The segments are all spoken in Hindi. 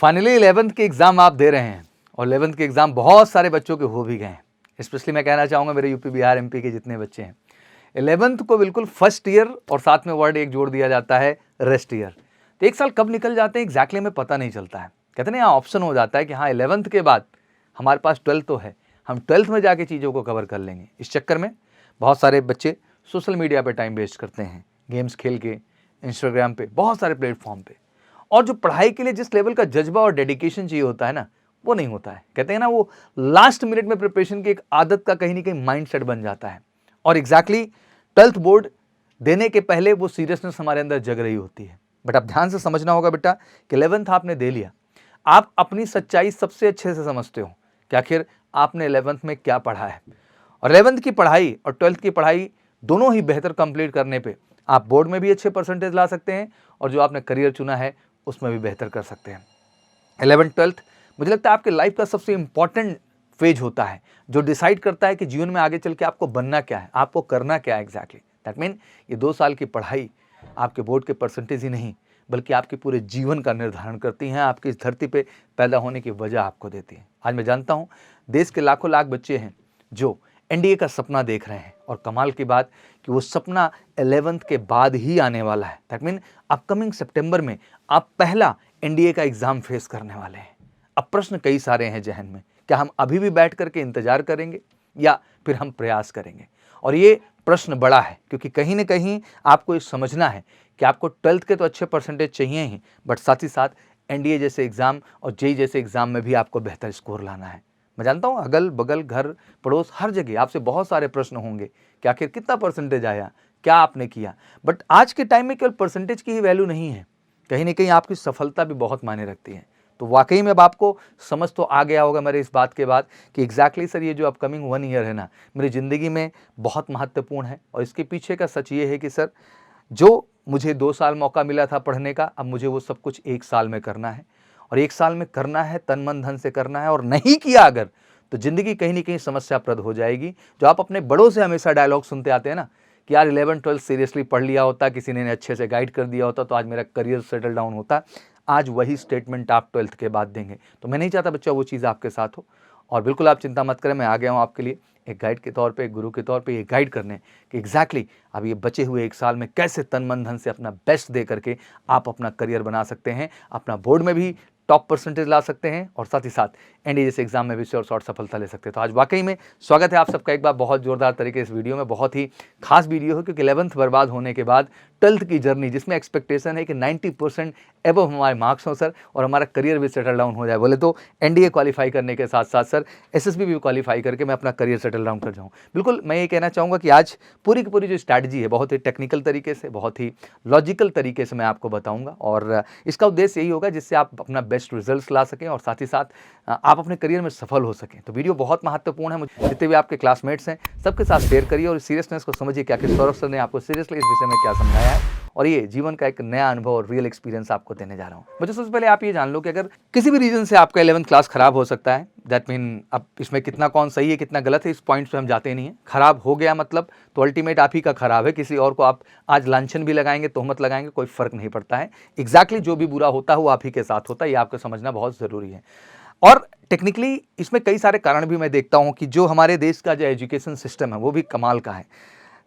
फाइनली 11th के एग्ज़ाम आप दे रहे हैं और 11th के एग्ज़ाम बहुत सारे बच्चों के हो भी गए हैं। स्पेशली मैं कहना चाहूँगा मेरे यूपी, बिहार, एमपी के जितने बच्चे हैं, 11th को बिल्कुल फर्स्ट ईयर और साथ में वर्ड एक जोड़ दिया जाता है रेस्ट ईयर। तो एक साल कब निकल जाते हैं एग्जैक्टली हमें पता नहीं चलता है। कहते हैं ना, यहाँ ऑप्शन हो जाता है कि हाँ 11th के बाद हमारे पास 12th तो है, हम 12th में जाके चीज़ों को कवर कर लेंगे। इस चक्कर में बहुत सारे बच्चे सोशल मीडिया पे टाइम वेस्ट करते हैं, गेम्स खेल के, इंस्टाग्राम पे, बहुत सारे प्लेटफॉर्म पे, और जो पढ़ाई के लिए जिस लेवल का जज्बा और डेडिकेशन चाहिए होता है ना, वो नहीं होता है। कहते हैं ना, वो लास्ट मिनट में प्रिपरेशन की एक आदत का कहीं ना कहीं माइंडसेट बन जाता है। और एग्जैक्टली 12th बोर्ड देने के पहले वो सीरियसनेस हमारे अंदर जग रही होती है। बट अब ध्यान से समझना होगा बेटा कि 11th आपने दे लिया, आप अपनी सच्चाई सबसे अच्छे से समझते हो कि आखिर आपने 11th में क्या पढ़ा है। और 11th की पढ़ाई और 12th की पढ़ाई दोनों ही बेहतर कंप्लीट करने पे आप बोर्ड में भी अच्छे परसेंटेज ला सकते हैं और जो आपने करियर चुना है उसमें भी बेहतर कर सकते हैं। 11th 12th मुझे लगता है आपके लाइफ का सबसे इंपॉर्टेंट फेज होता है, जो डिसाइड करता है कि जीवन में आगे चल के आपको बनना क्या है, आपको करना क्या है एग्जैक्टली। दैट मीन ये 2 साल की पढ़ाई आपके बोर्ड के परसेंटेज ही नहीं बल्कि आपके पूरे जीवन का निर्धारण करती हैं, आपकी इस धरती पे पैदा होने की वजह आपको देती है। आज मैं जानता हूँ देश के लाखों लाख बच्चे हैं जो एनडीए का सपना देख रहे हैं, और कमाल की बात कि वो सपना 11th के बाद ही आने वाला है। दैट मीन अपकमिंग सितंबर में आप पहला एनडीए का एग्जाम फेस करने वाले हैं। अब प्रश्न कई सारे हैं जहन में, क्या हम अभी भी बैठ करके इंतजार करेंगे या फिर हम प्रयास करेंगे? और ये प्रश्न बड़ा है क्योंकि कहीं ना कहीं आपको ये समझना है कि आपको 12th के तो अच्छे परसेंटेज चाहिए ही, बट साथ ही साथ एनडीए जैसे एग्जाम और जेई जैसे एग्जाम में भी आपको बेहतर स्कोर लाना है। मैं जानता हूँ अगल बगल, घर पड़ोस, हर जगह आपसे बहुत सारे प्रश्न होंगे कि आखिर कितना परसेंटेज आया, क्या आपने किया। बट आज के टाइम में केवल परसेंटेज की ही वैल्यू नहीं है, कहीं ना कहीं आपकी सफलता भी बहुत मायने रखती है। तो वाकई में अब आपको समझ तो आ गया होगा मेरे इस बात के बाद कि एग्जैक्टली सर ये जो अपकमिंग 1 ईयर है ना, मेरी ज़िंदगी में बहुत महत्वपूर्ण है। और इसके पीछे का सच ये है कि सर जो मुझे 2 साल मौका मिला था पढ़ने का, अब मुझे वो सब कुछ 1 साल में करना है। और 1 साल में करना है, तन मन धन से करना है, और नहीं किया अगर तो ज़िंदगी कहीं ना कहीं समस्याप्रद हो जाएगी। जो आप अपने बड़ों से हमेशा डायलॉग सुनते आते हैं ना कि यार 11th 12th सीरियसली पढ़ लिया होता, किसी ने अच्छे से गाइड कर दिया होता तो आज मेरा करियर सेटल डाउन होता, आज वही स्टेटमेंट आप 12th के बाद देंगे। तो मैं नहीं चाहता बच्चा वो चीज़ आपके साथ हो। और बिल्कुल आप चिंता मत करें, मैं आ गया हूँ आपके लिए एक गाइड के तौर पे, एक गुरु के तौर पे ये गाइड करने कि एग्जैक्टली अब ये बचे हुए 1 साल में कैसे तन मन धन से अपना बेस्ट दे करके आप अपना करियर बना सकते हैं, अपना बोर्ड में भी टॉप परसेंटेज ला सकते हैं और साथ ही साथ एनडीए जैसे एग्जाम में भी श्योर शॉर्ट सफलता ले सकते हैं। तो आज वाकई में स्वागत है आप सबका एक बार बहुत जोरदार तरीके से इस वीडियो में। बहुत ही खास वीडियो है क्योंकि 11th बर्बाद होने के बाद 12th की जर्नी, जिसमें एक्सपेक्टेशन है कि 90% एबव हमारे मार्क्स हों सर और हमारा करियर भी सेटल डाउन हो जाए। बोले तो एनडीए क्वालिफाई करने के साथ साथ सर एसएसबी भी क्वालिफाई करके मैं अपना करियर सेटल डाउन कर जाऊँ। बिल्कुल मैं ये कहना चाहूँगा कि आज पूरी की पूरी जो स्ट्रैटेजी है बहुत ही टेक्निकल तरीके से, बहुत ही लॉजिकल तरीके से मैं आपको बताऊँगा, और इसका उद्देश्य यही होगा जिससे आप अपना बेस्ट रिजल्ट ला सकें और साथ ही साथ आप अपने करियर में सफल हो सकें। तो वीडियो बहुत महत्वपूर्ण है, मुझे जितने भी आपके क्लासमेट्स हैं सबके साथ शेयर करिए और सीरियसनेस को समझिए कि आखिर सौरभ सर ने आपको सीरियसली इस विषय में क्या समझाया है, और ये जीवन का एक नया अनुभव और रियल एक्सपीरियंस आपको देने जा रहा हूँ। मुझे सबसे पहले आप ये जान लो कि अगर किसी भी रीजन से आपका 11th क्लास खराब हो सकता है, दैट मीन अब इसमें कितना कौन सही है कितना गलत है इस पॉइंट पे हम जाते नहीं है। खराब हो गया मतलब तो अल्टीमेट आप ही का खराब है, किसी और को आप आज लांछन भी लगाएंगे, तोहमत लगाएंगे, कोई फर्क नहीं पड़ता है। एग्जैक्टली जो भी बुरा होता है वो आप ही के साथ होता है, ये आपको समझना बहुत जरूरी है। और टेक्निकली इसमें कई सारे कारण भी मैं देखता हूँ कि जो हमारे देश का जो एजुकेशन सिस्टम है वो भी कमाल का है।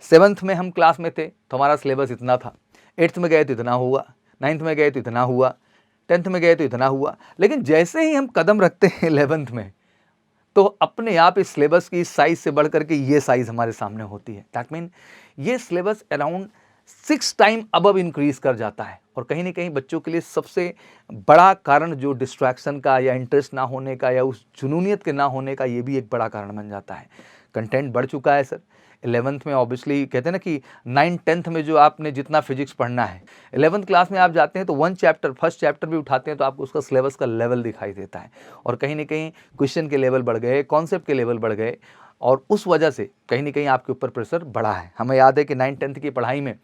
7th में हम क्लास में थे तो हमारा सिलेबस इतना था, 8th में गए तो इतना हुआ, 9th में गए तो इतना हुआ, 10th में गए तो इतना हुआ, लेकिन जैसे ही हम कदम रखते हैं 11th में तो अपने आप इस सिलेबस की साइज से बढ़ करके ये साइज हमारे सामने होती है। दैट मीन ये syllabus around 6 time above increase कर जाता है। और कहीं ना कहीं बच्चों के लिए सबसे बड़ा कारण जो डिस्ट्रैक्शन का या इंटरेस्ट ना होने का या उस जुनूनियत के ना होने का, ये भी एक बड़ा कारण बन जाता है। कंटेंट बढ़ चुका है सर 11th में, ऑब्वियसली कहते हैं ना कि 9 10th में जो आपने जितना फिजिक्स पढ़ना है 11th क्लास में आप जाते हैं तो 1 चैप्टर फर्स्ट चैप्टर भी उठाते हैं तो आपको उसका सिलेबस का लेवल दिखाई देता है, और कहीं ना कहीं क्वेश्चन के लेवल बढ़ गए, कॉन्सेप्ट के लेवल बढ़ गए, और उस वजह से कहीं ना कहीं आपके ऊपर प्रेशर बढ़ा है। हमें याद है कि 9 10th की पढ़ाई में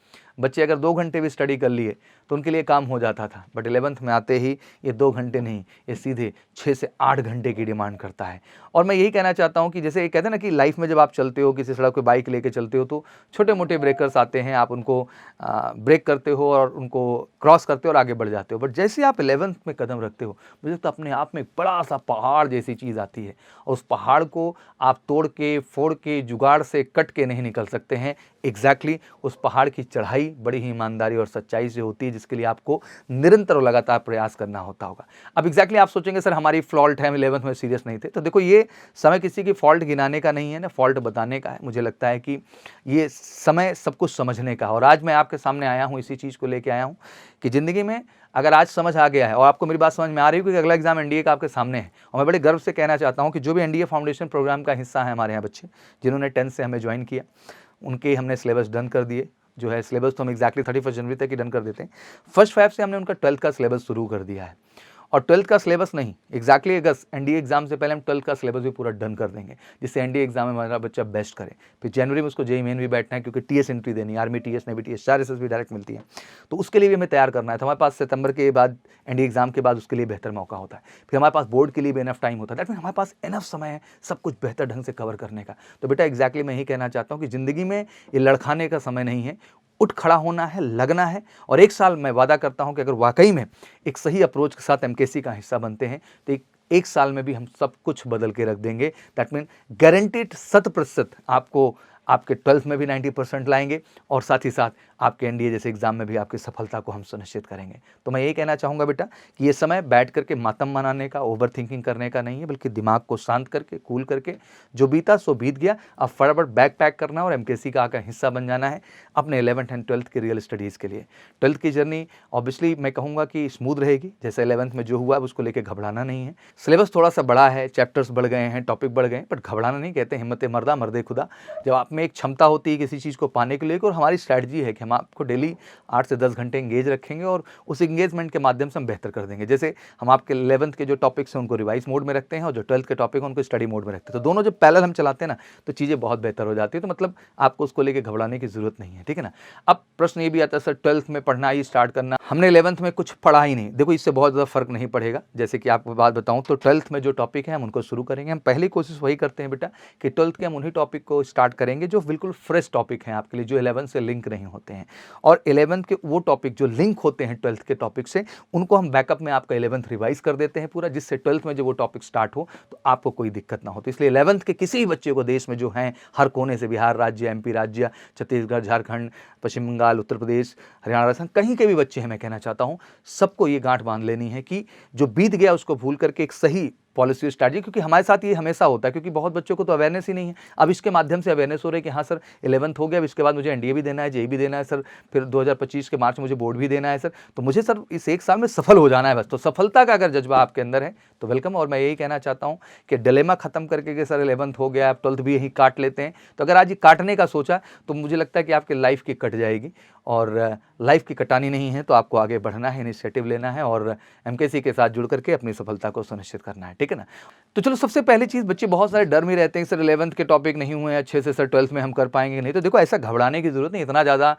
बच्चे अगर 2 घंटे भी स्टडी कर लिए तो उनके लिए काम हो जाता था, बट 11th में आते ही ये 2 घंटे नहीं, ये सीधे 6 से 8 घंटे की डिमांड करता है। और मैं यही कहना चाहता हूँ कि जैसे कहते हैं ना कि लाइफ में जब आप चलते हो, किसी सड़क पे बाइक लेके चलते हो तो छोटे मोटे ब्रेकर्स आते हैं, आप उनको ब्रेक करते हो और उनको क्रॉस करते हो और आगे बढ़ जाते हो, बट जैसे आप 11th में कदम रखते हो मुझे तो अपने आप में एक बड़ा सा पहाड़ जैसी चीज़ आती है, और उस पहाड़ को आप तोड़ के फोड़ के जुगाड़ से कट के नहीं निकल सकते हैं। एग्जैक्टली उस पहाड़ की चढ़ाई बड़ी ही ईमानदारी और सच्चाई से होती है, जिसके लिए आपको निरंतर और लगातार प्रयास करना होता होगा। अब एग्जैक्टली आप सोचेंगे सर हमारी फॉल्ट है, हम 11th में सीरियस नहीं थे, तो देखो ये समय किसी की फॉल्ट गिनाने का नहीं है ना, फॉल्ट बताने का है। मुझे लगता है कि ये समय सब कुछ समझने का है, और आज मैं आपके सामने आया हूँ, इसी चीज़ को लेके आया हूँ कि ज़िंदगी में अगर आज समझ आ गया है और आपको मेरी बात समझ में आ रही है कि अगला एग्जाम एनडीए का आपके सामने है, और मैं बड़े गर्व से कहना चाहता हूँ कि जो भी एनडीए फाउंडेशन प्रोग्राम का हिस्सा है हमारे यहाँ बच्चे जिन्होंने 10th से हमें ज्वाइन किया, उनके हमने सिलेबस डन कर दिए। जो है सिलेबस तो हम एग्जैक्टली 31 जनवरी तक ही डन कर देते हैं। फर्स्ट 5 से हमने उनका 12th का सिलेबस शुरू कर दिया है, और 12th का सिलेबस नहीं, एग्जैक्टली अगस्त एनडीए एग्जाम से पहले हम 12th का सिलेबस भी पूरा डन कर देंगे, जिससे एनडीए एग्जाम में हमारा बच्चा बेस्ट करे। फिर जनवरी में उसको जेईई मेन भी बैठना है, क्योंकि टीएस एंट्री देनी है, army TS, navy TS, 4 SS भी डायरेक्ट मिलती है, तो उसके लिए भी हमें तैयार करना है। तो हमारे पास सितंबर के बाद एनडीए एग्जाम के बाद उसके लिए बेहतर मौका होता है। फिर हमारे पास बोर्ड के लिए भी इनफ टाइम होता है, दैट मीन हमारे पास इनफ समय है सब कुछ बेहतर ढंग से कवर करने का। तो बेटा एग्जैक्टली मैं यही कहना चाहता हूँ कि ज़िंदगी में ये लड़खाने का समय नहीं है, उठ खड़ा होना है, लगना है, और 1 साल मैं वादा करता हूं कि अगर वाकई में एक सही अप्रोच के साथ एमकेसी का हिस्सा बनते हैं तो एक साल में भी हम सब कुछ बदल के रख देंगे। दैट मीन गारंटीड 100% आपको आपके 12th में भी 90% लाएंगे, और साथ ही साथ आपके एनडीए जैसे एग्जाम में भी आपकी सफलता को हम सुनिश्चित करेंगे। तो मैं यही कहना चाहूँगा बेटा कि ये समय बैठ करके मातम मनाने का, ओवर थिंकिंग करने का नहीं है, बल्कि दिमाग को शांत करके, कूल करके, जो बीता सो बीत गया, अब फटाफट बैग पैक करना और एमकेसी का हिस्सा बन जाना है अपने 11th एंड 12th के रियल स्टडीज़ के लिए। 12th की जर्नी ऑब्वियसली मैं कहूँगा कि स्मूथ रहेगी, जैसे 11th में जो हुआ है उसको लेकर घबराना नहीं है। सिलेबस थोड़ा सा बड़ा है, चैप्टर्स बढ़ गए हैं, टॉपिक बढ़ गए हैं, बट घबराना नहीं, कहते हैं हिम्मत मर्दा मर्दे खुदा। जब आप में एक क्षमता होती है किसी चीज़ को पाने के लिए, और हमारी स्ट्रैटेजी है कि हम आपको डेली 8 से 10 घंटे एंगेज रखेंगे, और उस एंगेजमेंट के माध्यम से हम बेहतर कर देंगे। जैसे हम आपके 11th के जो टॉपिक्स हैं उनको रिवाइज मोड में रखते हैं, और जो 12th के टॉपिक हैं उनको स्टडी मोड में रखते हैं, तो दोनों जब पैरेलल हम चलाते हैं ना तो चीज़ें बहुत बेहतर हो जाती है। तो मतलब आपको उसको लेकर घबराने की जरूरत नहीं है, ठीक है ना। अब प्रश्न ये भी आता है सर 12th में पढ़ना ही स्टार्ट करना, हमने 11th में कुछ पढ़ा ही नहीं। देखो इससे बहुत ज़्यादा फर्क नहीं पड़ेगा। जैसे कि आपको बात बताऊँ तो 12th में जो टॉपिक है हम उनको शुरू करेंगे। हम पहली कोशिश वही करते हैं बेटा कि 12th के हम उन्हीं टॉपिक को स्टार्ट करेंगे जो बिल्कुल फ्रेश टॉपिक हैं आपके लिए, जो 11th से लिंक नहीं होते हैं, और 11th के वो टॉपिक जो लिंक होते हैं 12th के टॉपिक से, उनको हम बैकअप में आपका 11th रिवाइज कर देते हैं पूरा, जिससे 12th में जब वो टॉपिक स्टार्ट हो तो आपको कोई दिक्कत ना हो। तो इसलिए 11th के किसी भी बच्चे को देश में जो हैं हर कोने से, बिहार राज्य, एमपी राज्य, छत्तीसगढ़, झारखंड, पश्चिम बंगाल, उत्तर प्रदेश, हरियाणा, राजस्थान, कहीं के भी बच्चे हैं, मैं कहना चाहता हूँ सबको ये गांठ बांध लेनी है कि जो बीत गया उसको भूल करके एक सही पॉलिसी स्ट्रैटेजी, क्योंकि हमारे साथ ये हमेशा होता है, क्योंकि बहुत बच्चों को तो अवेयरनेस ही नहीं है। अब इसके माध्यम से अवेयरनेस हो रही है कि हाँ सर 11th हो गया, अब इसके बाद मुझे एनडीए भी देना है, जेईई भी देना है सर, फिर 2025 के मार्च में मुझे बोर्ड भी देना है सर, तो मुझे सर इस 1 साल में सफल हो जाना है बस। तो सफलता का अगर जज्बा आपके अंदर है तो वेलकम, और मैं यही कहना चाहता हूँ कि डिलेमा खत्म करके कि सर 11th हो गया, अब 12th भी यही काट लेते हैं, तो अगर आज ये काटने का सोचा तो मुझे लगता है कि आपकी लाइफ की कट जाएगी, और लाइफ की कटानी नहीं है, तो आपको आगे बढ़ना है, इनिशिएटिव लेना है, और एमकेसी के साथ जुड़ करके अपनी सफलता को सुनिश्चित करना है, ठीक है ना। तो चलो सबसे पहली चीज़, बच्चे बहुत सारे डर में रहते हैं सर 11th के टॉपिक नहीं हुए अच्छे से, सर 12th में हम कर पाएंगे नहीं। तो देखो ऐसा घबराने की जरूरत नहीं, इतना ज़्यादा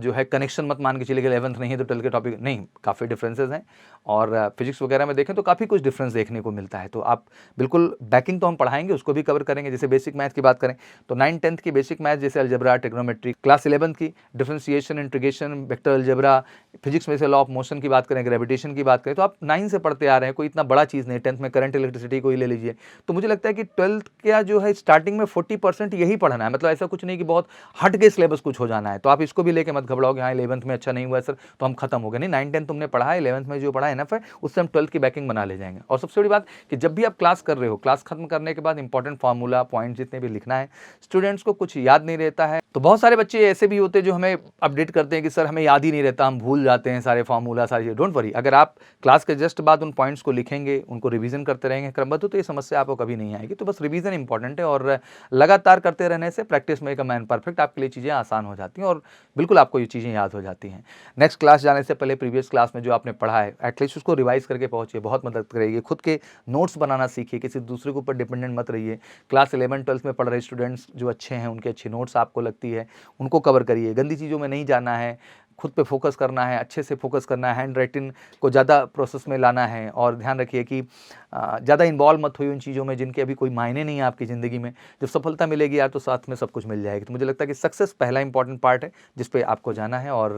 जो है कनेक्शन मत मान के चलिए कि 11th नहीं है तो 12th के टॉपिक नहीं, काफ़ी डिफरेंसेस हैं, और फिजिक्स वगैरह में देखें तो काफ़ी कुछ डिफरेंस देखने को मिलता है। तो आप बिल्कुल बैकिंग तो हम पढ़ाएंगे, उसको भी कवर करेंगे। जैसे बेसिक मैथ की बात करें तो 9th 10th की बेसिक मैथ जैसे अलजेब्रा, ट्रिग्नोमेट्री, क्लास 11th की differentiation, integration, vector algebra, physics में से लॉ ऑफ मोशन की बात करें, ग्रेविटेशन की बात करें, तो आप 9 से पढ़ते आ रहे हैं, कोई इतना बड़ा चीज़ नहीं। 10th में करंट इलेक्ट्रिसिटी को ही ले लीजिए। तो मुझे लगता है कि 12th का जो है स्टार्टिंग में 40% यही पढ़ना है, मतलब ऐसा कुछ नहीं कि बहुत हट के सिलेबस कुछ हो जाना है। तो आप इसको भी लेके मत घबराओगे हाँ 11th में अच्छा नहीं हुआ सर तो हम खत्म हो गए, नहीं। 9 10 तुमने पढ़ा है, 11th में जो पढ़ा है इनफ है, उससे हम 12th की बैकिंग बना ले जाएंगे। और सबसे बड़ी बात कि जब भी आप क्लास कर रहे हो, क्लास खत्म करने के बाद इंपॉर्टेंट फार्मूला पॉइंट जितने भी लिखना है, स्टूडेंट्स को कुछ याद नहीं रहता है, तो बहुत सारे बच्चे ऐसे भी होते हैं जो हमें अपडेट करते हैं कि सर हमें याद ही नहीं रहता, हम भूल जाते हैं सारे फार्मूला सारी। डोंट वरी, अगर आप क्लास के जस्ट बाद उन पॉइंट्स को लिखेंगे, उनको रिवीजन करते रहेंगे क्रमबद्ध, तो ये समस्या आपको कभी नहीं आएगी। तो बस रिवीजन इंपॉर्टेंट है, और लगातार करते रहने से प्रैक्टिस में एक मैन परफेक्ट, आपके लिए चीज़ें आसान हो जाती हैं, और बिल्कुल बिल्कुल आपको ये चीज़ें याद हो जाती हैं। नेक्स्ट क्लास जाने से पहले प्रीवियस क्लास में जो आपने पढ़ा है एटलीस्ट उसको रिवाइज़ करके पहुँचिए, बहुत मदद करेगी। खुद के नोट्स बनाना सीखिए, किसी दूसरे के ऊपर डिपेंडेंट मत रहिए। क्लास 11-12 में पढ़ रहे स्टूडेंट्स जो अच्छे हैं, उनके अच्छे नोट्स आपको लगती है, उनको कवर करिए। गंदी चीज़ों में नहीं जाना है, खुद पे फोकस करना है, अच्छे से फोकस करना है, हैंड राइटिंग को ज़्यादा प्रोसेस में लाना है और ध्यान रखिए कि ज़्यादा इन्वॉल्व मत होइए उन चीज़ों में जिनके अभी कोई मायने नहीं है आपकी ज़िंदगी में। जब सफलता मिलेगी यार तो साथ में सब कुछ मिल जाएगी। तो मुझे लगता है कि सक्सेस पहला इंपॉर्टेंट पार्ट है जिस पे आपको जाना है और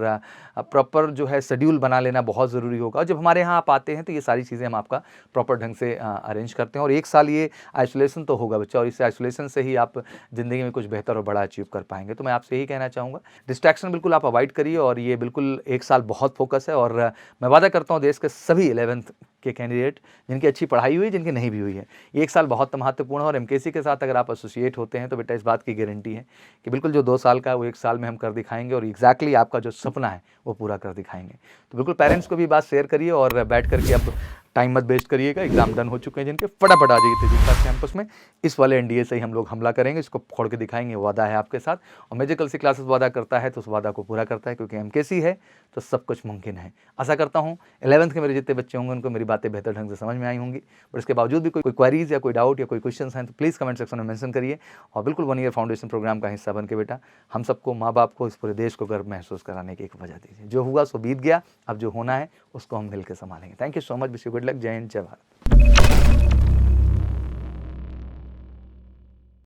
प्रॉपर जो है शेड्यूल बना लेना बहुत ज़रूरी होगा। जब हमारे यहाँ आप आते हैं तो ये सारी चीज़ें हम आपका प्रॉपर ढंग से अरेंज करते हैं और 1 साल ये आइसोलेशन तो होगा बच्चा, और इस आइसोलेशन से ही आप ज़िंदगी में कुछ बेहतर और बड़ा अचीव कर पाएंगे। तो मैं आपसे यही कहना चाहूँगा, डिस्ट्रैक्शन बिल्कुल आप अवॉइड करिए और ये बिल्कुल 1 साल बहुत फोकस है। और मैं वादा करता हूँ देश के सभी 11th के कैंडिडेट जिनकी अच्छी पढ़ाई हुई, जिनकी नहीं भी हुई है, 1 साल बहुत महत्वपूर्ण है। और एमकेसी के साथ अगर आप एसोसिएट होते हैं तो बेटा इस बात की गारंटी है कि बिल्कुल जो 2 साल का है वो 1 साल में हम कर दिखाएंगे और एग्जैक्टली आपका जो सपना है वो पूरा कर दिखाएंगे। तो बिल्कुल पेरेंट्स को भी बात शेयर करिए और बैठ करके अब टाइम मत वेस्ट करिएगा। एग्जाम डन हो चुके हैं जिनके, फटाफट आ जाइए तेजस्वी कैंपस में। इस वाले एनडीए से ही हम लोग हमला करेंगे, इसको फोड़ के दिखाएंगे, वादा है आपके साथ। और मैजिकल सी क्लासेस वादा करता है तो उस वादा को पूरा करता है, क्योंकि एमकेसी है तो सब कुछ मुमकिन है। आशा करता हूँ 11th के मेरे जितने बच्चे होंगे उनको मेरी बातें बेहतर ढंग से समझ में आई होंगी। बट इसके बावजूद भी कोई क्वेरीज या कोई डाउट या कोई क्वेश्चन हैं तो प्लीज़ कमेंट सेक्शन में मेंशन करिए। और बिल्कुल 1 ईयर फाउंडेशन प्रोग्राम का हिस्सा बन के बेटा हम सबको, माँ बाप को, इस पूरे देश को गर्व महसूस कराने की एक वजह दीजिए। जो हुआ सो बीत गया, अब जो होना है उसको हम मिलकर संभालेंगे। Thank you so much, wish you good luck. जय हिंद, जय भारत।